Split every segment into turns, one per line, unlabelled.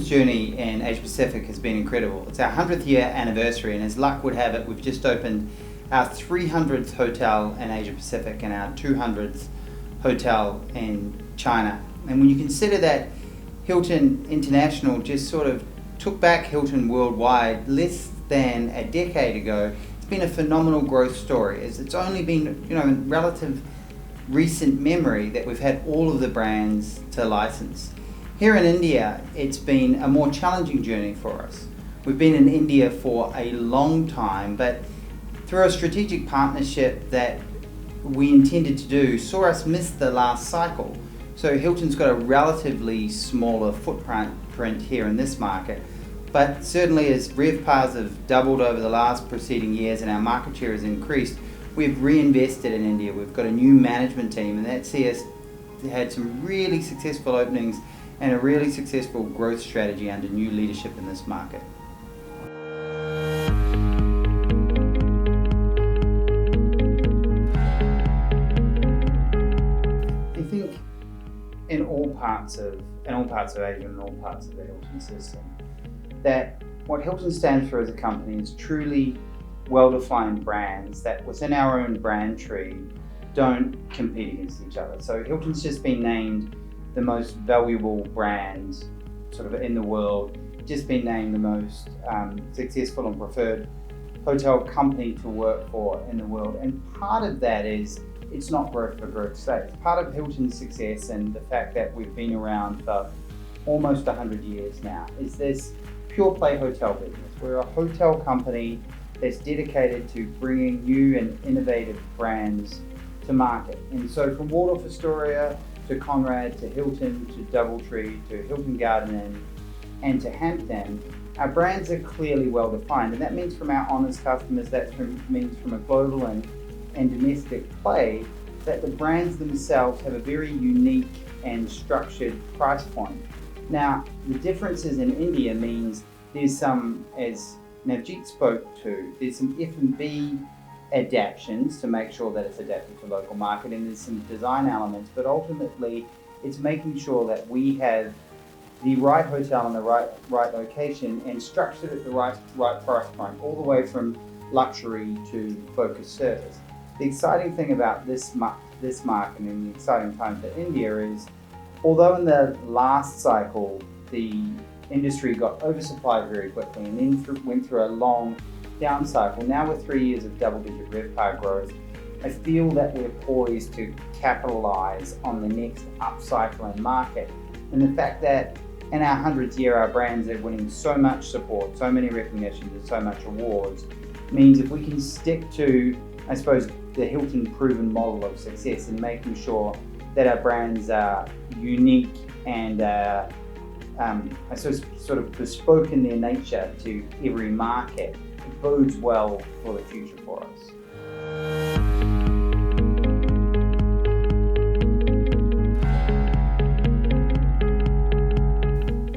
Hilton's journey in Asia Pacific has been incredible. It's our 100th year anniversary, and as luck would have it, we've just opened our 300th hotel in Asia Pacific and our 200th hotel in China. And when you consider that Hilton International just sort of took back Hilton worldwide less than a decade ago, it's been a phenomenal growth story. As it's only been, in relative recent memory that we've had all of the brands to license. Here in India, it's been a more challenging journey for us. We've been in India for a long time, but through a strategic partnership that we intended to do, saw us miss the last cycle. So Hilton's got a relatively smaller footprint here in this market, but certainly as RevPARs have doubled over the last preceding years and our market share has increased, we've reinvested in India. We've got a new management team, and that sees us had some really successful openings and a really successful growth strategy under new leadership in this market. I think in all parts of Asia and all parts of the Hilton system, that what Hilton stands for as a company is truly well-defined brands that within our own brand tree don't compete against each other. So Hilton's just been named the most valuable brand sort of in the world, just been named the most successful and preferred hotel company to work for in the world. And part of that is it's not growth for growth's sake. Part of Hilton's success and the fact that we've been around for almost 100 years now is this pure play hotel business. We're a hotel company that's dedicated to bringing new and innovative brands to market. And so from Waldorf Astoria to Conrad to Hilton to Doubletree to Hilton Garden Inn and to Hampton, our brands are clearly well defined, and that means from our honest customers, means from a global and domestic play, that the brands themselves have a very unique and structured price point. Now, the differences in India means there's some, as Navjeet spoke to, there's some F&B adaptations to make sure that it's adapted to local market, and there's some design elements, but ultimately it's making sure that we have the right hotel in the right location and structured at the right price point, all the way from luxury to focused service. The exciting thing about this market and the exciting time for India is, although in the last cycle the industry got oversupplied very quickly and then went through a long down cycle, now with 3 years of double-digit RevPAR growth, I feel that we're poised to capitalize on the next upcycle in market. And the fact that in our 100th year our brands are winning so much support, so many recognitions and so much awards, means if we can stick to, I suppose, the Hilton proven model of success and making sure that our brands are unique and I suppose sort of bespoke in their nature to every market, it bodes well for the future for us.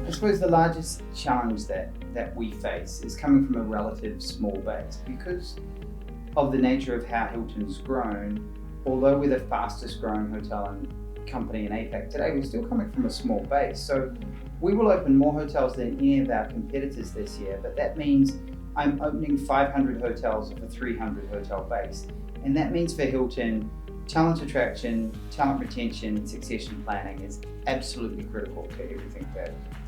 I suppose the largest challenge that we face is coming from a relative small base. Because of the nature of how Hilton's grown, although we're the fastest growing hotel and company in APAC today, we're still coming from a small base. So we will open more hotels than any of our competitors this year, but that means I'm opening 500 hotels of a 300 hotel base. And that means for Hilton, talent attraction, talent retention, and succession planning is absolutely critical to everything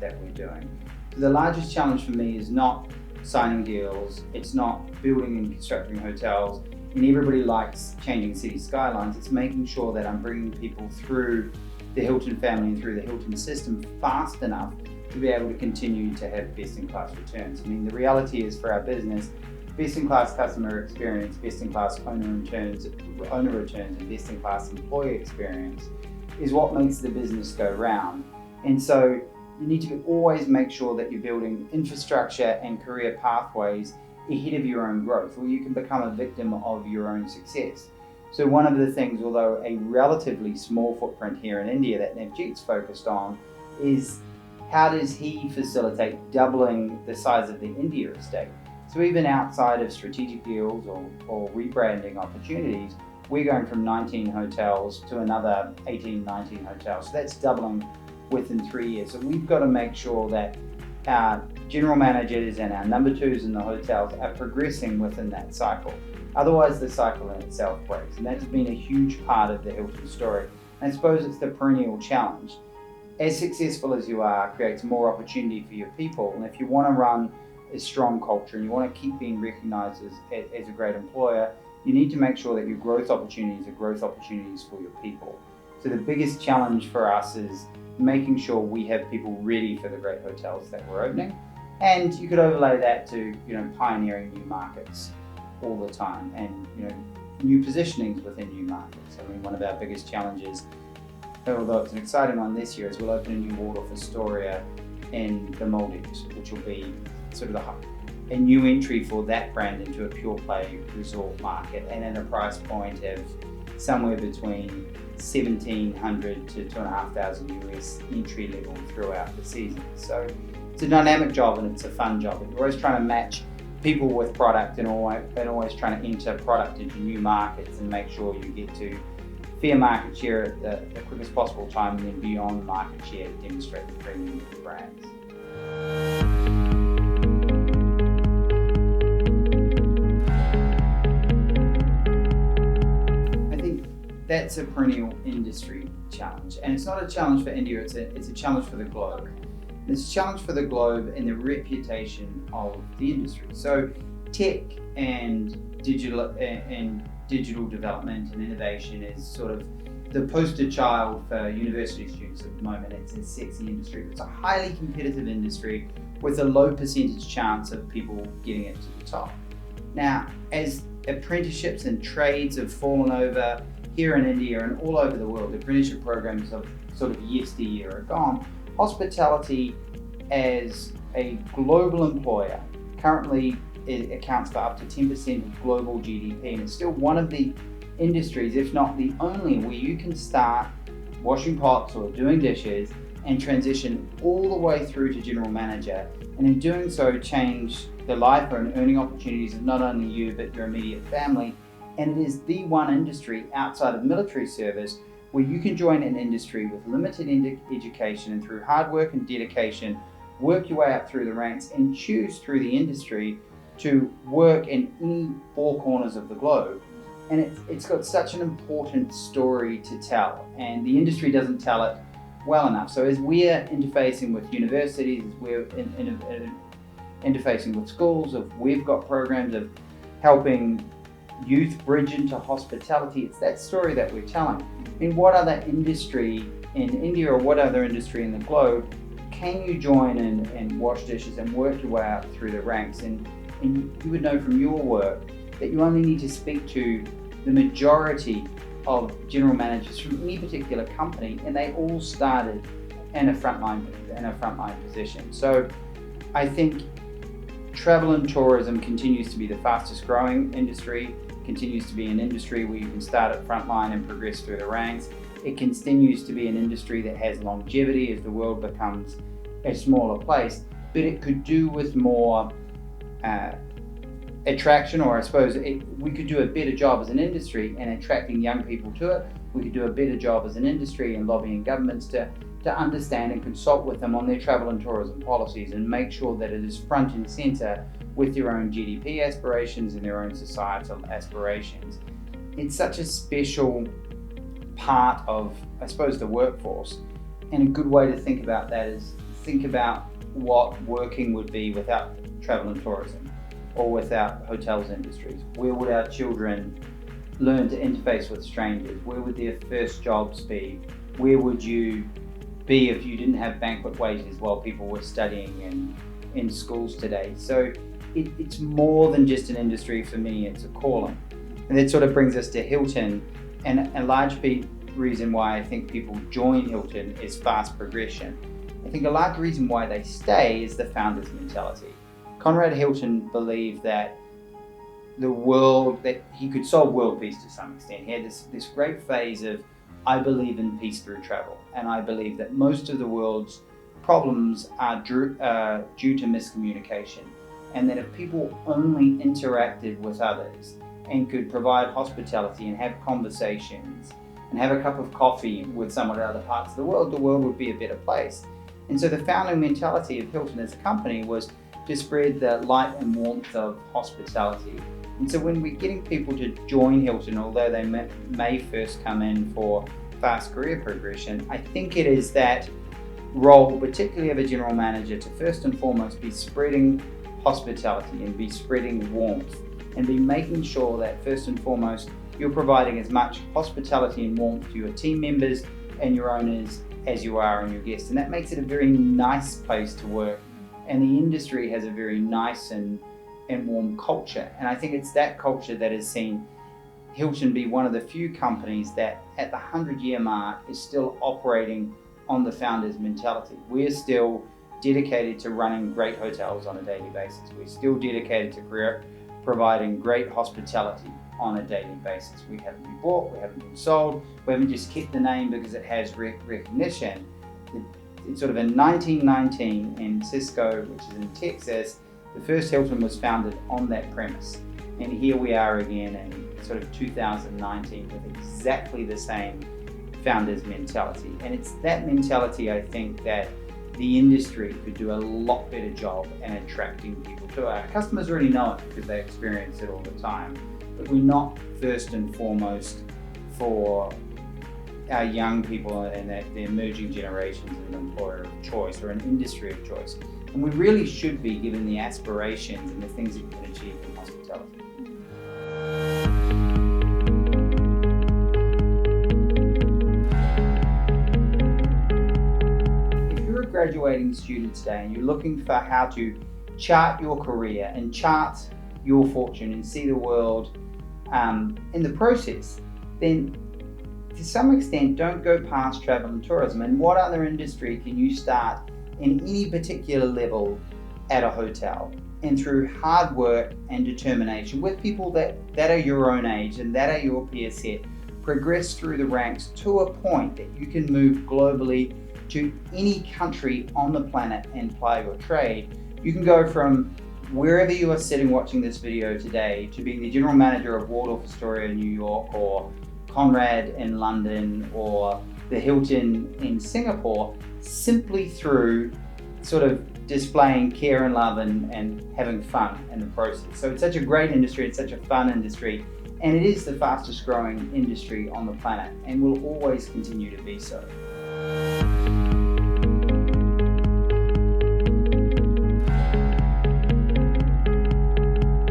that we're doing. So the largest challenge for me is not signing deals, it's not building and constructing hotels, and everybody likes changing city skylines. It's making sure that I'm bringing people through the Hilton family and through the Hilton system fast enough to be able to continue to have best-in-class returns. I mean, the reality is for our business, best-in-class customer experience, best-in-class owner returns, and best-in-class employee experience is what makes the business go round. And so you need to always make sure that you're building infrastructure and career pathways ahead of your own growth, or you can become a victim of your own success. So one of the things, although a relatively small footprint here in India that Navjeet's focused on, is how does he facilitate doubling the size of the India estate? So even outside of strategic deals or rebranding opportunities, we're going from 19 hotels to another 18, 19 hotels. So that's doubling within 3 years. So we've got to make sure that our general managers and our number twos in the hotels are progressing within that cycle. Otherwise, the cycle in itself breaks, and that's been a huge part of the Hilton story. And I suppose it's the perennial challenge. As successful as you are creates more opportunity for your people, and if you want to run a strong culture and you want to keep being recognized as a great employer, you need to make sure that your growth opportunities are growth opportunities for your people. So the biggest challenge for us is making sure we have people ready for the great hotels that we're opening. And you could overlay that to, pioneering new markets all the time, and, new positionings within new markets. I mean, one of our biggest challenges, although it's an exciting one this year, is we'll open a new Waldorf Astoria in the Maldives, which will be sort of a new entry for that brand into a pure play resort market, and at a price point of somewhere between $1,700 to $2,500 US entry level throughout the season. So it's a dynamic job and it's a fun job. We're always trying to match people with product and always trying to enter product into new markets and make sure you get to fair market share at the quickest possible time, and then beyond market share to demonstrate the premium of the brands. I think that's a perennial industry challenge, and it's not a challenge for India, it's a challenge for the globe. It's a challenge for the globe and the reputation of the industry. So tech and digital development and innovation is sort of the poster child for university students at the moment. It's a sexy industry. It's a highly competitive industry with a low percentage chance of people getting it to the top. Now, as apprenticeships and trades have fallen over here in India and all over the world, the apprenticeship programs of sort of yesteryear are gone. Hospitality as a global employer currently it accounts for up to 10% of global GDP, and it's still one of the industries, if not the only, where you can start washing pots or doing dishes and transition all the way through to general manager, and in doing so change the life and earning opportunities of not only you but your immediate family. And it is the one industry outside of military service where you can join an industry with limited education and through hard work and dedication work your way up through the ranks and choose through the industry to work in any four corners of the globe. And it's got such an important story to tell, and the industry doesn't tell it well enough. So as we're interfacing with universities, as we're interfacing with schools, we've got programs of helping youth bridge into hospitality, it's that story that we're telling. I mean, what other industry in India or what other industry in the globe can you join and wash dishes and work your way up through the ranks? And you would know from your work that you only need to speak to the majority of general managers from any particular company, and they all started in a frontline position. So I think travel and tourism continues to be the fastest growing industry, continues to be an industry where you can start at frontline and progress through the ranks. It continues to be an industry that has longevity as the world becomes a smaller place, but it could do with more attraction, or I suppose we could do a better job as an industry in attracting young people to it. We could do a better job as an industry in lobbying governments to understand and consult with them on their travel and tourism policies and make sure that it is front and center with their own GDP aspirations and their own societal aspirations. It's such a special part of, I suppose, the workforce, and a good way to think about that is think about what working would be without travel and tourism or without hotels industries. Where would our children learn to interface with strangers? Where would their first jobs be? Where would you be if you didn't have banquet waiters while people were studying in schools today? So it's more than just an industry for me, it's a calling. And that sort of brings us to Hilton, and a large reason why I think people join Hilton is fast progression. I think a large reason why they stay is the founder's mentality. Conrad Hilton believed that that he could solve world peace to some extent. He had this great phase of, I believe in peace through travel, and I believe that most of the world's problems are due to miscommunication, and that if people only interacted with others and could provide hospitality and have conversations and have a cup of coffee with someone in other parts of the world would be a better place. And so the founding mentality of Hilton as a company was to spread the light and warmth of hospitality. And so when we're getting people to join Hilton, although they may first come in for fast career progression, I think it is that role, particularly of a general manager, to first and foremost be spreading hospitality and be spreading warmth and be making sure that first and foremost you're providing as much hospitality and warmth to your team members and your owners as you are on your guests. And that makes it a very nice place to work. And the industry has a very nice and warm culture. And I think it's that culture that has seen Hilton be one of the few companies that at the 100-year mark is still operating on the founder's mentality. We're still dedicated to running great hotels on a daily basis. We're still dedicated to providing great hospitality on a daily basis. We haven't been bought, we haven't been sold, we haven't just kept the name because it has recognition. It's sort of in 1919 in Cisco, which is in Texas, the first Hilton was founded on that premise. And here we are again in sort of 2019 with exactly the same founder's mentality. And it's that mentality, I think, that the industry could do a lot better job in attracting people to. Our customers already know it because they experience it all the time. But we're not first and foremost for our young people and the emerging generations an employer of choice or an industry of choice. And we really should be, given the aspirations and the things that you can achieve in hospitality. If you're a graduating student today and you're looking for how to chart your career and chart your fortune and see the world in the process, then to some extent don't go past travel and tourism. And what other industry can you start in any particular level at a hotel? And through hard work and determination with people that are your own age and that are your peer set, progress through the ranks to a point that you can move globally to any country on the planet and ply your trade. You can go from wherever you are sitting watching this video today to being the general manager of Waldorf Astoria in New York, or Conrad in London, or the Hilton in Singapore, simply through sort of displaying care and love and having fun in the process. So it's such a great industry, it's such a fun industry, and it is the fastest growing industry on the planet and will always continue to be so.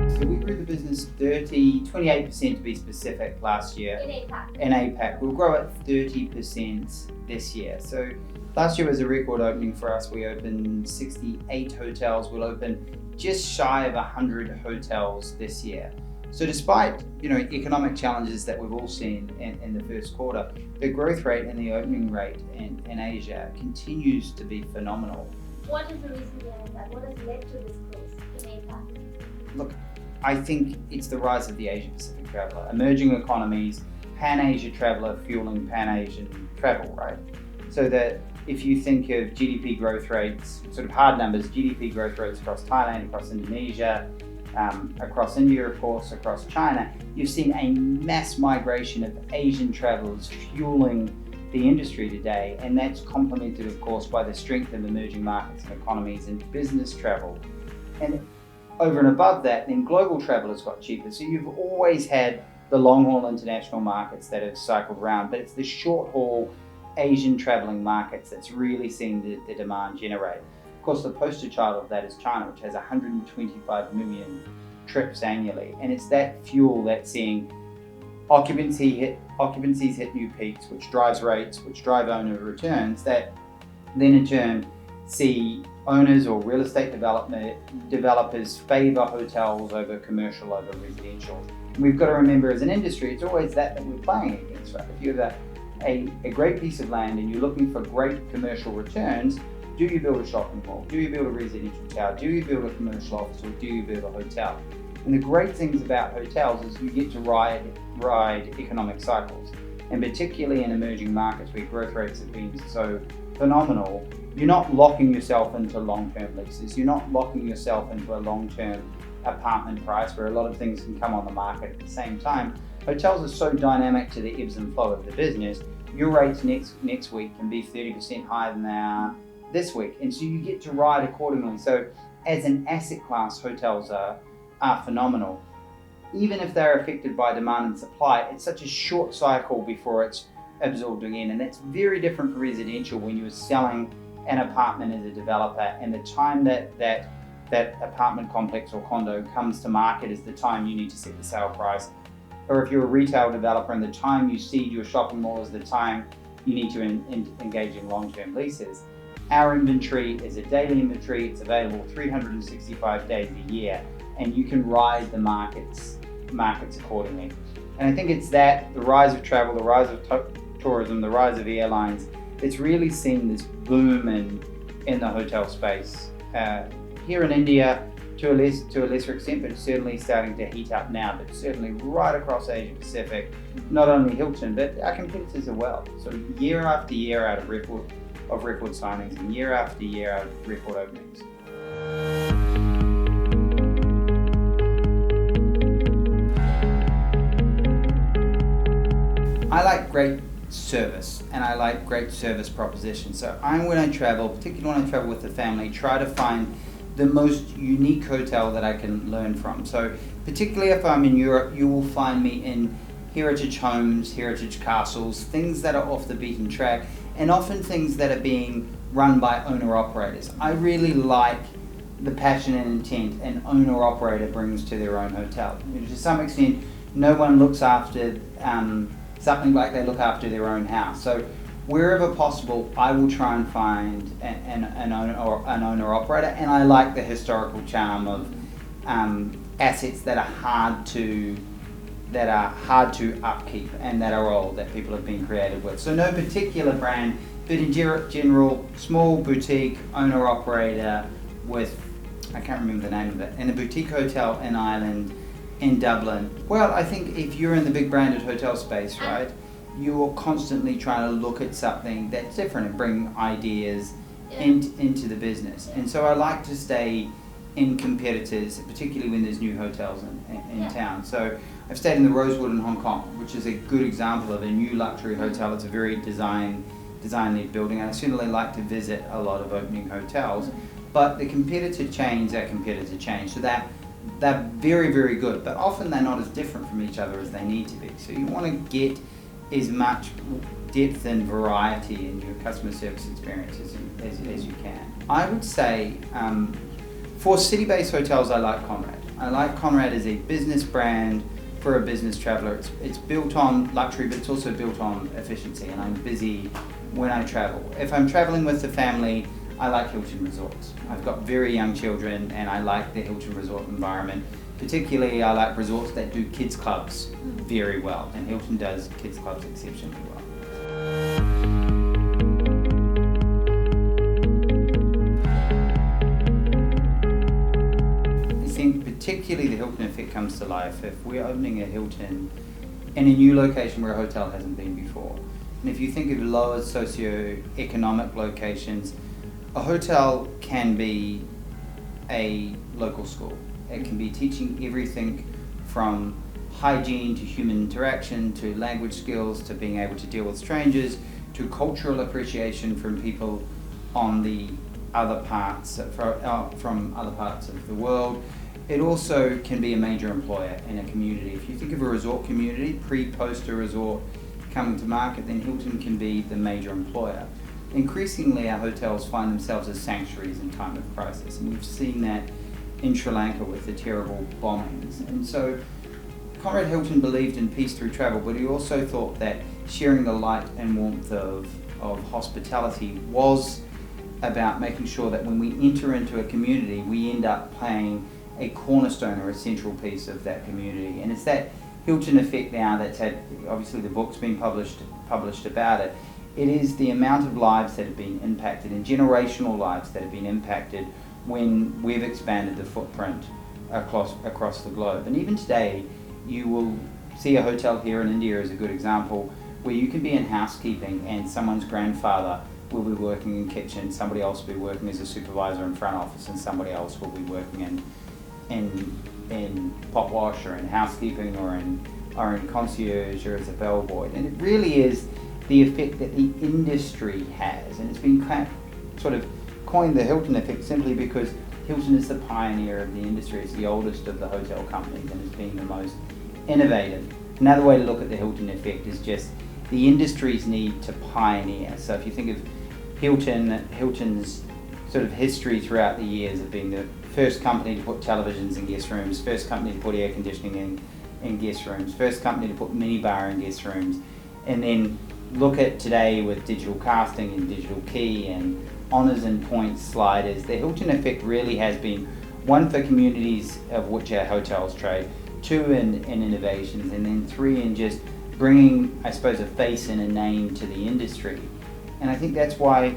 So we grew the business 28% to be specific last year. In APAC. We'll grow at 30% this year. So last year was a record opening for us. We opened 68 hotels. We'll open just shy of 100 hotels this year. So despite economic challenges that we've all seen in the first quarter, the growth rate and the opening rate in Asia continues to be phenomenal.
What is the reason behind that? What has led to this growth in APAC?
Look, I think it's the rise of the Asia Pacific traveller. Emerging economies, Pan-Asia traveller fueling Pan-Asian travel, right? So that if you think of GDP growth rates, sort of hard numbers, GDP growth rates across Thailand, across Indonesia, across India, of course, across China, you've seen a mass migration of Asian travellers fueling the industry today, and that's complemented, of course, by the strength of emerging markets and economies and business travel. And over and above that, then global travel has got cheaper. So you've always had the long-haul international markets that have cycled around, but it's the short-haul Asian travelling markets that's really seen the demand generate. Of course, the poster child of that is China, which has 125 million trips annually, and it's that fuel that's seeing occupancies hit new peaks, which drives rates, which drive owner returns, that then in turn see owners or real estate developers favour hotels over commercial, over residential. And we've got to remember, as an industry, it's always that we're playing against, right? If you have a great piece of land and you're looking for great commercial returns, do you build a shopping mall? Do you build a residential tower? Do you build a commercial office, or do you build a hotel? And the great things about hotels is you get to ride economic cycles. And particularly in emerging markets where growth rates have been so phenomenal, you're not locking yourself into long-term leases. You're not locking yourself into a long-term apartment price where a lot of things can come on the market at the same time. Hotels are so dynamic to the ebbs and flow of the business. Your rates next week can be 30% higher than they are this week. And so you get to ride accordingly. So as an asset class, hotels are phenomenal. Even if they're affected by demand and supply, it's such a short cycle before it's absorbed again. And that's very different from residential when you're selling an apartment as a developer, and the time that apartment complex or condo comes to market is the time you need to set the sale price. Or if you're a retail developer and the time you seed your shopping mall is the time you need to engage in long-term leases. Our inventory is a daily inventory. It's available 365 days a year, and you can ride the markets accordingly. And I think it's that, the rise of travel, the rise of tourism, the rise of airlines, it's really seen this boom in the hotel space. Here in India, to a lesser extent, but certainly starting to heat up now, but certainly right across Asia Pacific, not only Hilton, but our competitors as well. So year after year out of record signings, and year after year out of record openings. I like great service, and I like great service propositions. So when I travel, particularly when I travel with the family, try to find the most unique hotel that I can learn from. So particularly if I'm in Europe, you will find me in heritage homes, heritage castles, things that are off the beaten track, and often things that are being run by owner-operators. I really like the passion and intent an owner-operator brings to their own hotel. To some extent, no one looks after something like they look after their own house. So wherever possible, I will try and find an owner-operator, and I like the historical charm of assets that are hard to upkeep and that are old, that people have been created with. So no particular brand, but in general, small boutique owner-operator with, I can't remember the name of it, and a boutique hotel in Ireland, in Dublin. Well, I think if you're in the big branded hotel space, right, you're constantly trying to look at something that's different and bring ideas into the business. And so I like to stay in competitors, particularly when there's new hotels in town. So I've stayed in the Rosewood in Hong Kong, which is a good example of a new luxury hotel. It's a very design-led building. I certainly like to visit a lot of opening hotels, but the competitor chains are competitor chains. So they're very, very good, but often they're not as different from each other as they need to be. So you want to get as much depth and variety in your customer service experience as you can. I would say for city-based hotels, I like Conrad. I like Conrad as a business brand for a business traveler. It's built on luxury, but it's also built on efficiency, and I'm busy when I travel. If I'm traveling with the family, I like Hilton Resorts. I've got very young children, and I like the Hilton Resort environment. Particularly, I like resorts that do kids clubs very well, and Hilton does kids clubs exceptionally well. I think particularly the Hilton effect comes to life if we're opening a Hilton in a new location where a hotel hasn't been before. And if you think of lower socio-economic locations, a hotel can be a local school. It can be teaching everything from hygiene to human interaction to language skills to being able to deal with strangers to cultural appreciation from people on the other parts from other parts of the world. It also can be a major employer in a community. If you think of a resort community, pre-post a resort coming to market, then Hilton can be the major employer. Increasingly, our hotels find themselves as sanctuaries in time of crisis, and we've seen that in Sri Lanka with the terrible bombings. And so Conrad Hilton believed in peace through travel, but he also thought that sharing the light and warmth of hospitality was about making sure that when we enter into a community, we end up playing a cornerstone or a central piece of that community. And it's that Hilton effect now that's had, obviously the book's been published about it. It is the amount of lives that have been impacted and generational lives that have been impacted when we've expanded the footprint across the globe. And even today, you will see a hotel here in India as a good example, where you can be in housekeeping and someone's grandfather will be working in kitchen, somebody else will be working as a supervisor in front office, and somebody else will be working in pot wash or in housekeeping or in concierge or as a bellboy. And it really is the effect that the industry has, and it's been sort of coined the Hilton effect simply because Hilton is the pioneer of the industry. It's the oldest of the hotel companies and is being the most innovative. Another way to look at the Hilton effect is just the industry's need to pioneer. So if you think of Hilton's sort of history throughout the years of being the first company to put televisions in guest rooms, first company to put air conditioning in guest rooms, first company to put minibar in guest rooms, and then look at today with digital casting and digital key and honours and points sliders. The Hilton effect really has been one for communities of which our hotels trade, two in innovations, and then three in just bringing, I suppose, a face and a name to the industry. And I think that's why,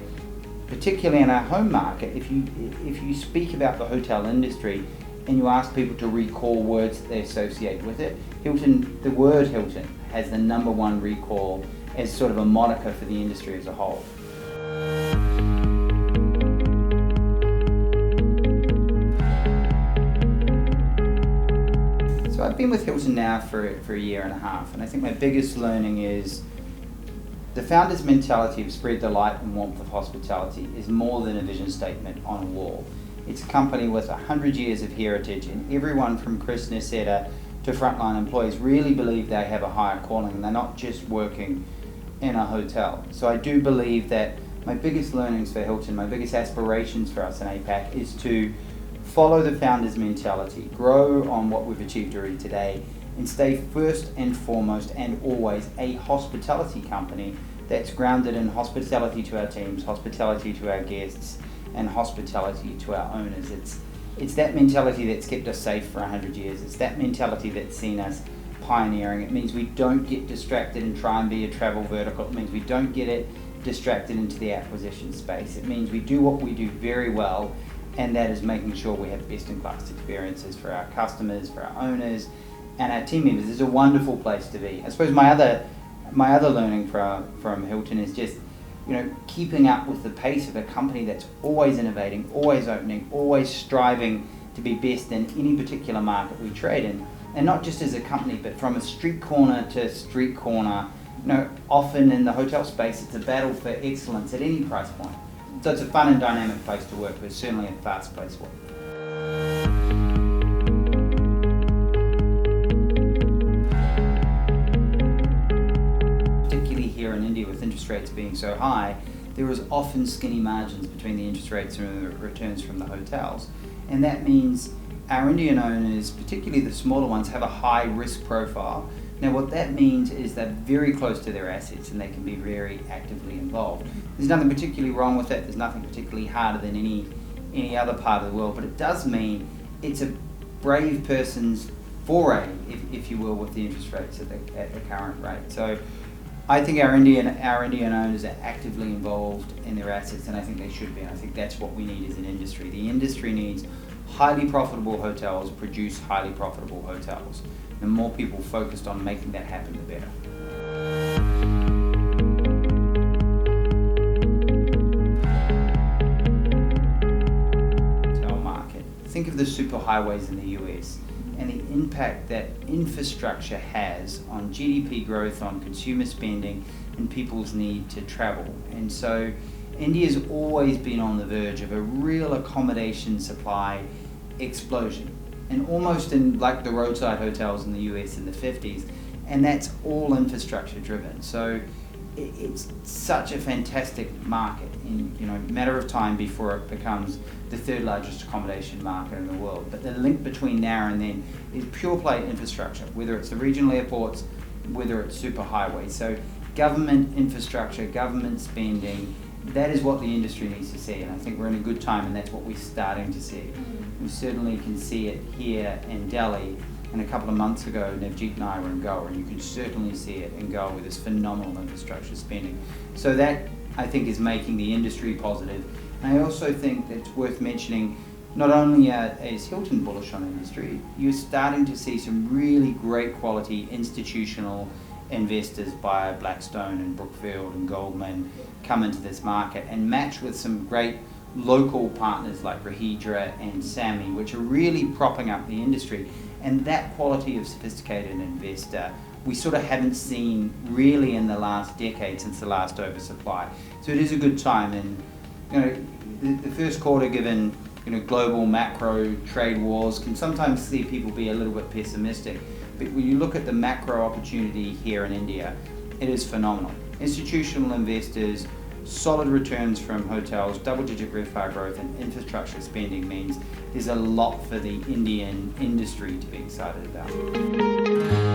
particularly in our home market, if you speak about the hotel industry and you ask people to recall words that they associate with it, Hilton, the word Hilton has the number one recall as sort of a moniker for the industry as a whole. So I've been with Hilton now for a year and a half, and I think my biggest learning is the founder's mentality of spread the light and warmth of hospitality is more than a vision statement on a wall. It's a company with 100 years of heritage, and everyone from Chris Nacetta to frontline employees really believe they have a higher calling and they're not just working in a hotel. So I do believe that my biggest learnings for Hilton, my biggest aspirations for us in APAC is to follow the founder's mentality, grow on what we've achieved already today, and stay first and foremost and always a hospitality company that's grounded in hospitality to our teams, hospitality to our guests, and hospitality to our owners. It's that mentality that's kept us safe for 100 years. It's that mentality that's seen us pioneering. It means we don't get distracted and try and be a travel vertical. It means we don't get it distracted into the acquisition space. It means we do what we do very well, and that is making sure we have best-in-class experiences for our customers, for our owners, and our team members. It's a wonderful place to be. I suppose my other learning from Hilton is just, keeping up with the pace of a company that's always innovating, always opening, always striving to be best in any particular market we trade in. And not just as a company, but from a street corner to street corner. Often in the hotel space, it's a battle for excellence at any price point. So it's a fun and dynamic place to work, but certainly a fast place to work. Particularly here in India, with interest rates being so high, there is often skinny margins between the interest rates and the returns from the hotels. And that means our Indian owners, particularly the smaller ones, have a high risk profile. Now what that means is they're very close to their assets and they can be very actively involved. There's nothing particularly wrong with that. There's nothing particularly harder than any other part of the world, but it does mean it's a brave person's foray, if you will, with the interest rates at the current rate. So I think our Indian owners are actively involved in their assets, and I think they should be. And I think that's what we need as an industry. The industry needs highly profitable hotels produce highly profitable hotels. The more people focused on making that happen, the better. Hotel market. Think of the superhighways in the US and the impact that infrastructure has on GDP growth, on consumer spending, and people's need to travel. And so India's always been on the verge of a real accommodation supply explosion, and almost in like the roadside hotels in the US in the 50s, and that's all infrastructure driven. So it's such a fantastic market in a matter of time before it becomes the third largest accommodation market in the world. But the link between now and then is pure play infrastructure, whether it's the regional airports, whether it's superhighways. So government infrastructure, government spending, that is what the industry needs to see, and I think we're in a good time, and that's what we're starting to see. We certainly can see it here in Delhi, and a couple of months ago Navjeet and I were in Goa, and you can certainly see it in Goa with this phenomenal infrastructure spending. So that, I think, is making the industry positive. And I also think that it's worth mentioning, not only is Hilton bullish on industry, you're starting to see some really great quality institutional investors via Blackstone and Brookfield and Goldman come into this market and match with some great local partners like Rahidra and Sami, which are really propping up the industry. And that quality of sophisticated investor we sort of haven't seen really in the last decade since the last oversupply. So it is a good time, and the first quarter, given global macro trade wars, can sometimes see people be a little bit pessimistic. But when you look at the macro opportunity here in India, it is phenomenal. Institutional investors, solid returns from hotels, double-digit RevPAR growth, and infrastructure spending means there's a lot for the Indian industry to be excited about.